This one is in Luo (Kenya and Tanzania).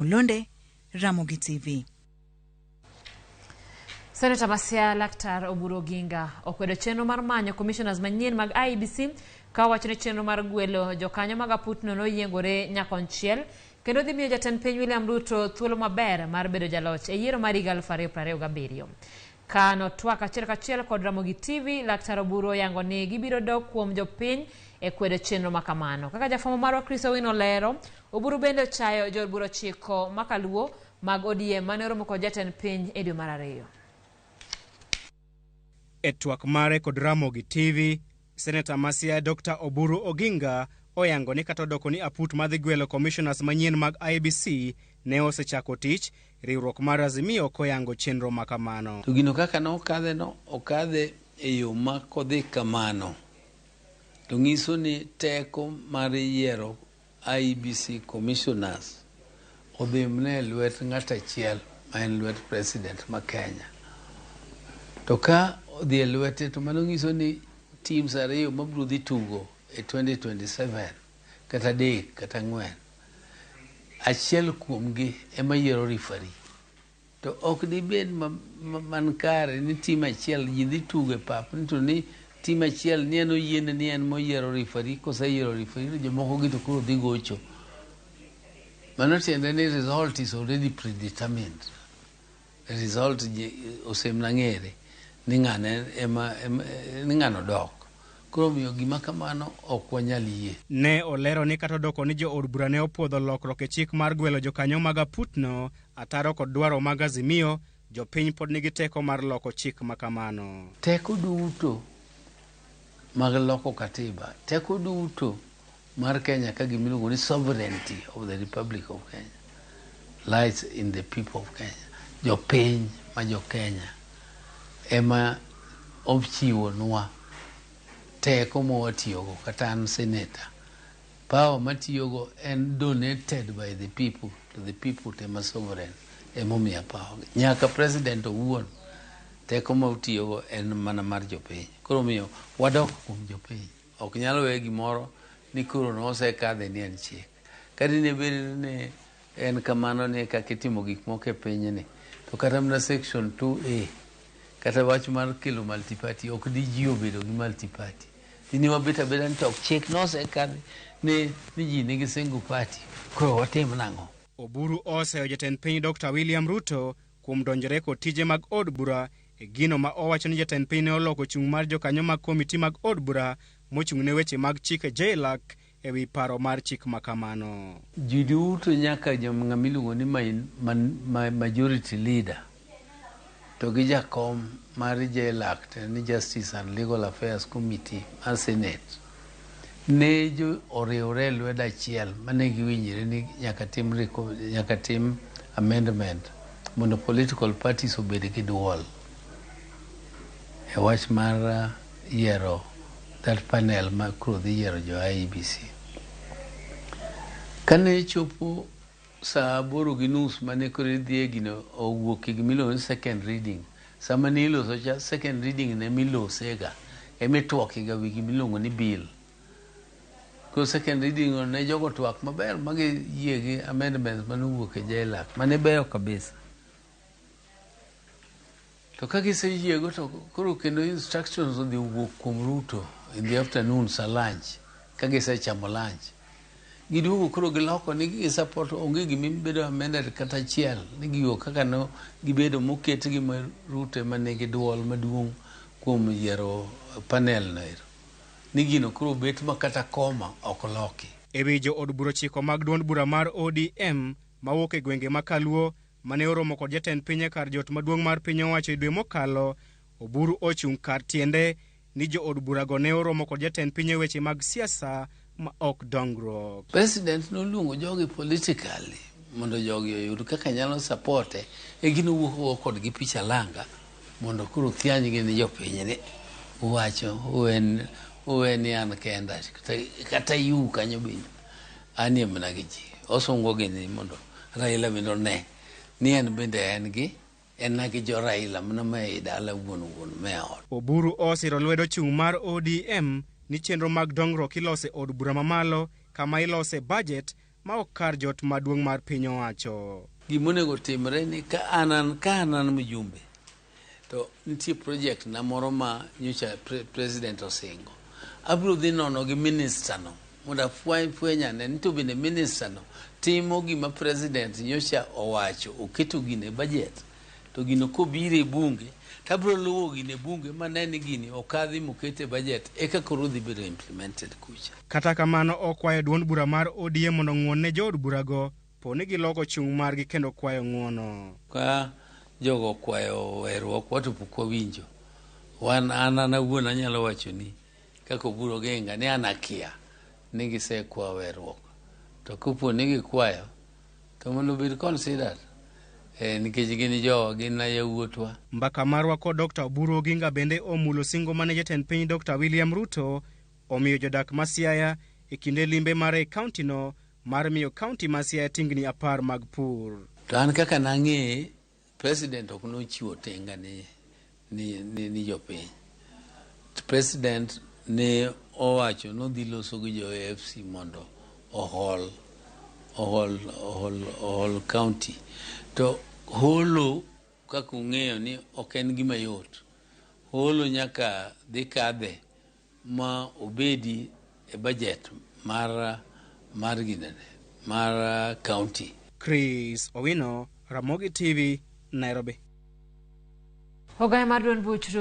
Londe, Ramogi TV. Seneta Siaya Laktar Oburu Oginga okwedo chenro mar manyo commissioners manyien mag IEBC ka wachne chenro mar gwelo jokanyo mag aputno noyiengore nyakonchiel kendo dhi miyo jatend piny William Ruto thuolo maber mar bedo jaloch e yiero mar 2027. Kano Twak achiel kod Ramogi TV, Laktar Oburu yango ni gibiro dok kuom jopiny e kwedo chenro makamano. Kaka jafwambo marwa Chris Owino lero, Oburu bende chayo jod buro chiko makaluo mag ODM mane oromo kod jatend piny e dwe mar ariyo. E twak mare kod Ramogi TV, Seneta Siaya Dr. Oburu Oginga oyango ni kata doko ni aput madhi gwelo commissioners manyien mag IEBC ne osechako tich, riwruok mar Azimio koyango chenro makamano. To gino kaka okadhe e yo makodhi kamano. To ngiso ni teko mar yiero IEBC commissioners odhi mne lwet ng'at achiel ma en lwet president ma Kenya. To ka odhi lwete to mano ngiso ni teams ariyo mabiro dhi tugo e 2027 kata 3 kata 4. Achiel kuomgi ema yiero referee. To ok dibed man kare ni team achiel ji dhi tugo e pap to ni team achiel ni en oyiene ni en moyiero referee koseyiero referee jomoko gi to koro dhi gocho. Mano tiende ni result is already predetermined. The result osemna ng'ere ni ng'ano dok. Koro miyo gima kamano ok wanyal yie. Ne olero ni kata doko ni jo od bura ne opuodho lokruok e chik mar gwelo jokanyo mag aputno, ataro kod dwaro mag Azimio, jopiny pod nigi teko mar loko chik makamano. Teko duto mag loko katiba, teko duto mar Kenya ka gimiluongo ni sovereignty of the Republic of Kenya lies in the people of Kenya. Jopiny ma jo Kenya ema ochiwo nwa teko mawatiyogo kata an Seneta. Power matiyogo en donated by the people to the people tema sovereign emomiya power. Nyaka president owuon teko mawatiyogo en mana mar jopiny. Koro miyo wadok kuom jopiny. Ok nyalo we gimoro ni koro nosekadhe ni en chik. Kadi ne bedo ni en kamano ne kaka itimo gik moko e piny ni. To kata mana section 2A kata wach mar kelo multiparty ok di ji obedo gi multiparty. Dini wabeta beda ni tok chik nosekadhe ni ji nigi single party. Koro watim nang'o? Oburu oseyo jatend piny Dr. William Ruto kuom donjore kod tije mag od bura e gino ma owacho ni jatend piny ne oloko chung' mar jokanyo mag komiti mag od bura mochung' ne weche mag chike JLAC e wi paro mar chik makamano. Ji duto nyaka ng'amiluongo ni majority leader to gi jakom mar JLAC ni Justice and Legal Affairs Committee mar Senate ne jo oriwre lwedo achiel mane giwinjore ni nyaka tim amendment mondo political parties obed gi duol e wach mar yiero that panel ma kuro dhi yiero jo IEBC. Kane chopo saa 8:30 mane kore dhie gino owuok gimiluongo ni second reading. Sama ne iloso cha second reading ne milosega emitwokiga wi gimiluongo ni bill. Ko second reading ne jogo twak maber magi yie gi amendments mane owuok e JLAC mane beyo kabisa. To kagiseyiego to koro kendo instructions odhi wuok kuom Ruto in the afternoon sa lunch kagisechamo lunch. Giduogo koro giloko ni gisupport onge gimibedo amended kata achiel ni gigo kaka no gibedo moket gi Ruto manigi duol maduong' kuom yiero panel no ni gino koro bet makata koma ok loki. E wi jo od bura chiko mag duond bura mar ODM mawuok e gwenge makaluo mane oromo kod jatend piny e kar jot maduong' mar piny owacho e dwe mokalo, Oburu ochung' kar tiende ni jo od bura go ne oromo kod jatend piny e weche mag siasa ma ok dongruok. President noluongo jogi politically mondo jogi oyud kaka nyalo supporte e gino wuok kod gi picha langa mondo koro thianygi ni jopiny ni uwacho uweni an kenda kata yu kanyo bin anie mana gi ji osungo gi ni mondo Raila bendo ne ni en bende en gi en nagi jo Raila mana mai dala wuon meot. Oburu osiro lwedo chung' mar ODM ni chenro mag dongruok ilose od bura mamalo kama ilose budget ma ok kar jot maduong' mar piny owacho. Gimonego timre ni ka anan mjumbe to nitie project na moro ma nyocha president osingo. Abro dhi nono gi minister no mondo fwenya ne to bende minister no timo gima president nyocha owacho oketo gine budget to gino kobire bunge tabro luwo gine bunge maneni gini okadhi mokete budget eka koro dhi bedo implemented kucha. Kata kamano okwayo duond bura mar ODM mondo ng'uon ne jood burago poni giloko chung' margi kendo kwayo ng'uono. Ka jogo kwayo weruok watu pokwa winjo. An awuon anyalo wacho ni kaka Oburu Oginga ni anakia ni gisekwa weruok. To kopo ni gikwayo to mondo bed considered nikech gin na yawuotwa. Mbaka marwa kod Dr. Oburu Oginga bende omulo singo mane jatend piny Dr. William Ruto omiyo jodak ma Siaya e kinde limbe mare e kaunti no mar miyo kaunti ma Siaya tingni 10 mag pur. To an kaka nang'e president ok nochiwo tenga ni jopiny. President ne owacho nodhi loso gi jo AFC mondo ohol county. To holo kaka ung'eyo ni ok en gima yot. Holo nyaka dhi kadhe ma obedi e budget mar county. Chris Owino, Ramogi TV, Nairobi. Ogaya mar duond buch